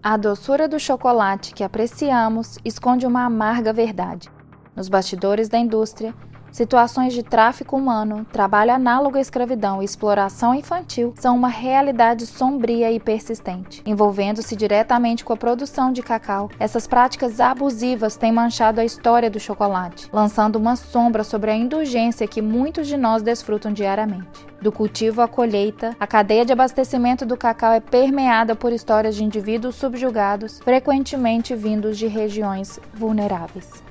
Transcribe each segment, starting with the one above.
A doçura do chocolate que apreciamos esconde uma amarga verdade. Nos bastidores da indústria, situações de tráfico humano, trabalho análogo à escravidão e exploração infantil são uma realidade sombria e persistente. Envolvendo-se diretamente com a produção de cacau, essas práticas abusivas têm manchado a história do chocolate, lançando uma sombra sobre a indulgência que muitos de nós desfrutam diariamente. Do cultivo à colheita, a cadeia de abastecimento do cacau é permeada por histórias de indivíduos subjugados, frequentemente vindos de regiões vulneráveis.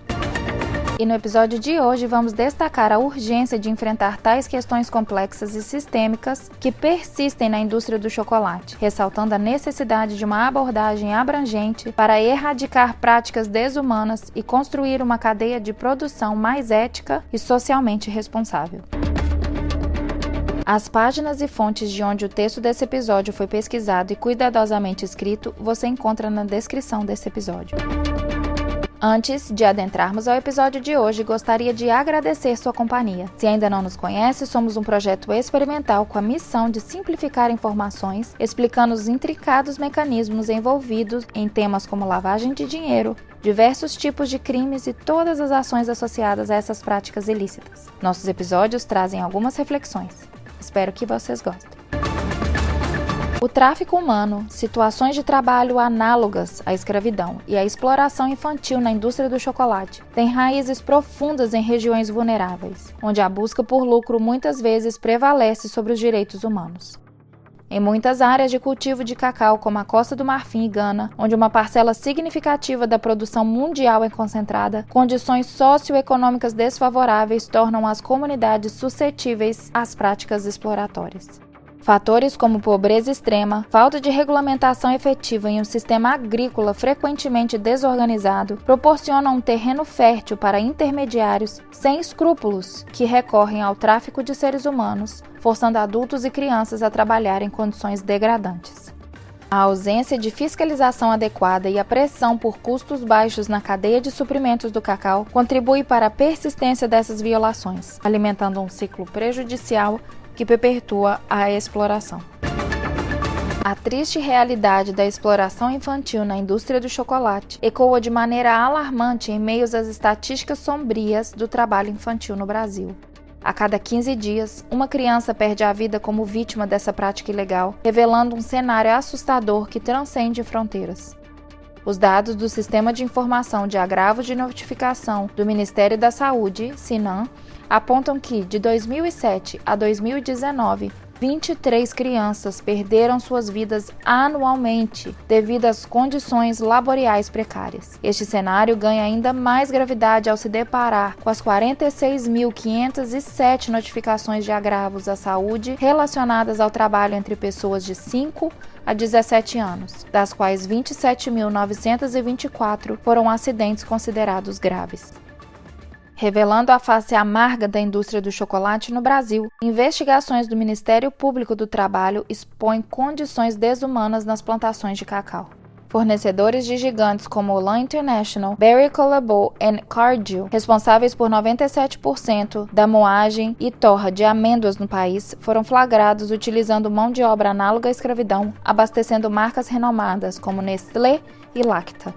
E no episódio de hoje vamos destacar a urgência de enfrentar tais questões complexas e sistêmicas que persistem na indústria do chocolate, ressaltando a necessidade de uma abordagem abrangente para erradicar práticas desumanas e construir uma cadeia de produção mais ética e socialmente responsável. As páginas e fontes de onde o texto desse episódio foi pesquisado e cuidadosamente escrito você encontra na descrição desse episódio. Antes de adentrarmos ao episódio de hoje, gostaria de agradecer sua companhia. Se ainda não nos conhece, somos um projeto experimental com a missão de simplificar informações, explicando os intricados mecanismos envolvidos em temas como lavagem de dinheiro, diversos tipos de crimes e todas as ações associadas a essas práticas ilícitas. Nossos episódios trazem algumas reflexões. Espero que vocês gostem. O tráfico humano, situações de trabalho análogas à escravidão e a exploração infantil na indústria do chocolate têm raízes profundas em regiões vulneráveis, onde a busca por lucro muitas vezes prevalece sobre os direitos humanos. Em muitas áreas de cultivo de cacau, como a Costa do Marfim e Gana, onde uma parcela significativa da produção mundial é concentrada, condições socioeconômicas desfavoráveis tornam as comunidades suscetíveis às práticas exploratórias. Fatores como pobreza extrema, falta de regulamentação efetiva em um sistema agrícola frequentemente desorganizado, proporcionam um terreno fértil para intermediários sem escrúpulos que recorrem ao tráfico de seres humanos, forçando adultos e crianças a trabalhar em condições degradantes. A ausência de fiscalização adequada e a pressão por custos baixos na cadeia de suprimentos do cacau contribui para a persistência dessas violações, alimentando um ciclo prejudicial que perpetua a exploração. A triste realidade da exploração infantil na indústria do chocolate ecoa de maneira alarmante em meio às estatísticas sombrias do trabalho infantil no Brasil. A cada 15 dias, uma criança perde a vida como vítima dessa prática ilegal, revelando um cenário assustador que transcende fronteiras. Os dados do Sistema de Informação de Agravos de Notificação do Ministério da Saúde, SINAM, apontam que, de 2007 a 2019, 23 crianças perderam suas vidas anualmente devido às condições laborais precárias. Este cenário ganha ainda mais gravidade ao se deparar com as 46.507 notificações de agravos à saúde relacionadas ao trabalho entre pessoas de 5 a 17 anos, das quais 27.924 foram acidentes considerados graves. Revelando a face amarga da indústria do chocolate no Brasil, investigações do Ministério Público do Trabalho expõem condições desumanas nas plantações de cacau. Fornecedores de gigantes como Olam International, Barry Callebaut e Cargill, responsáveis por 97% da moagem e torra de amêndoas no país, foram flagrados utilizando mão de obra análoga à escravidão, abastecendo marcas renomadas como Nestlé e Lacta.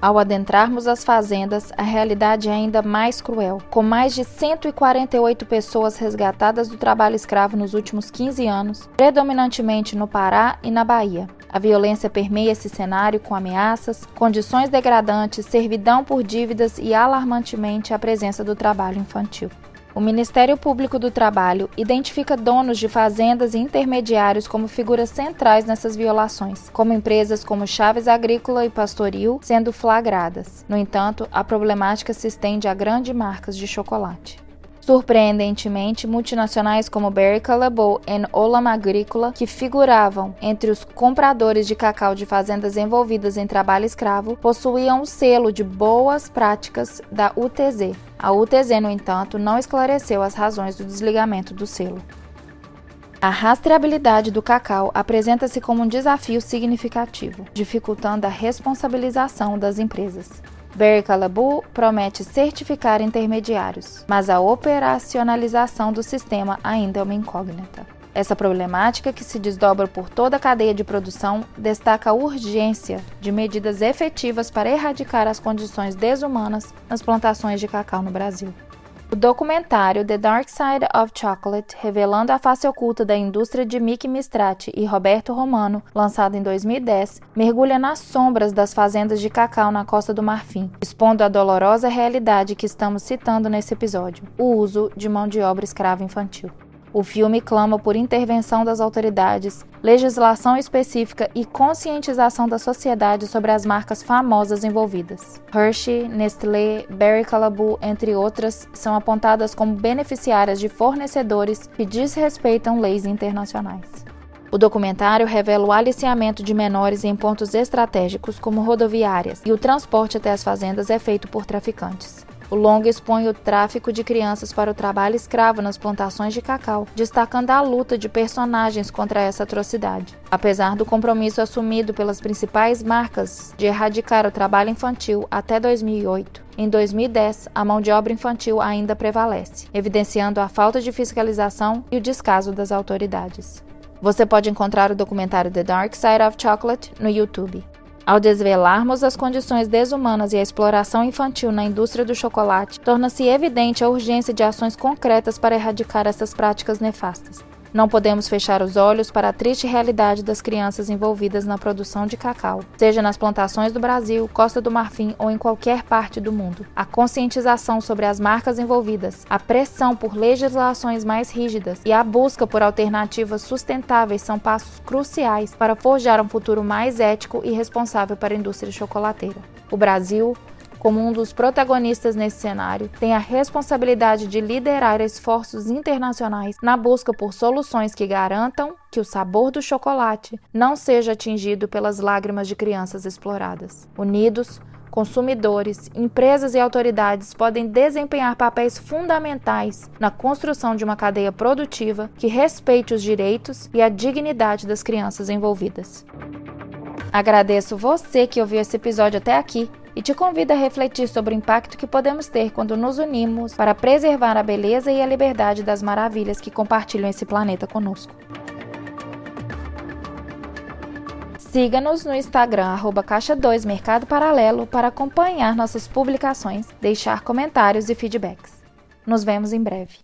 Ao adentrarmos as fazendas, a realidade é ainda mais cruel. Com mais de 148 pessoas resgatadas do trabalho escravo nos últimos 15 anos, predominantemente no Pará e na Bahia. A violência permeia esse cenário com ameaças, condições degradantes, servidão por dívidas e, alarmantemente, a presença do trabalho infantil. O Ministério Público do Trabalho identifica donos de fazendas e intermediários como figuras centrais nessas violações, como empresas como Chaves Agrícola e Pastoril sendo flagradas. No entanto, a problemática se estende a grandes marcas de chocolate. Surpreendentemente, multinacionais como Barry Callebaut e Olam Agrícola, que figuravam entre os compradores de cacau de fazendas envolvidas em trabalho escravo, possuíam o selo de boas práticas da UTZ. A UTZ, no entanto, não esclareceu as razões do desligamento do selo. A rastreabilidade do cacau apresenta-se como um desafio significativo, dificultando a responsabilização das empresas. Barry Callebaut promete certificar intermediários, mas a operacionalização do sistema ainda é uma incógnita. Essa problemática, que se desdobra por toda a cadeia de produção, destaca a urgência de medidas efetivas para erradicar as condições desumanas nas plantações de cacau no Brasil. O documentário The Dark Side of Chocolate, revelando a face oculta da indústria de Miki Mistrati e Roberto Romano, lançado em 2010, mergulha nas sombras das fazendas de cacau na Costa do Marfim, expondo a dolorosa realidade que estamos citando nesse episódio: o uso de mão de obra escrava infantil. O filme clama por intervenção das autoridades, legislação específica e conscientização da sociedade sobre as marcas famosas envolvidas. Hershey, Nestlé, Berry Callebaut, entre outras, são apontadas como beneficiárias de fornecedores que desrespeitam leis internacionais. O documentário revela o aliciamento de menores em pontos estratégicos como rodoviárias, e o transporte até as fazendas é feito por traficantes. O longa expõe o tráfico de crianças para o trabalho escravo nas plantações de cacau, destacando a luta de personagens contra essa atrocidade. Apesar do compromisso assumido pelas principais marcas de erradicar o trabalho infantil até 2008, em 2010, a mão de obra infantil ainda prevalece, evidenciando a falta de fiscalização e o descaso das autoridades. Você pode encontrar o documentário The Dark Side of Chocolate no YouTube. Ao desvelarmos as condições desumanas e a exploração infantil na indústria do chocolate, torna-se evidente a urgência de ações concretas para erradicar essas práticas nefastas. Não podemos fechar os olhos para a triste realidade das crianças envolvidas na produção de cacau, seja nas plantações do Brasil, Costa do Marfim ou em qualquer parte do mundo. A conscientização sobre as marcas envolvidas, a pressão por legislações mais rígidas e a busca por alternativas sustentáveis são passos cruciais para forjar um futuro mais ético e responsável para a indústria chocolateira. O Brasil, como um dos protagonistas nesse cenário, tem a responsabilidade de liderar esforços internacionais na busca por soluções que garantam que o sabor do chocolate não seja atingido pelas lágrimas de crianças exploradas. Unidos, consumidores, empresas e autoridades podem desempenhar papéis fundamentais na construção de uma cadeia produtiva que respeite os direitos e a dignidade das crianças envolvidas. Agradeço você que ouviu esse episódio até aqui e te convido a refletir sobre o impacto que podemos ter quando nos unimos para preservar a beleza e a liberdade das maravilhas que compartilham esse planeta conosco. Siga-nos no Instagram @caixa2 Mercado Paralelo para acompanhar nossas publicações, deixar comentários e feedbacks. Nos vemos em breve.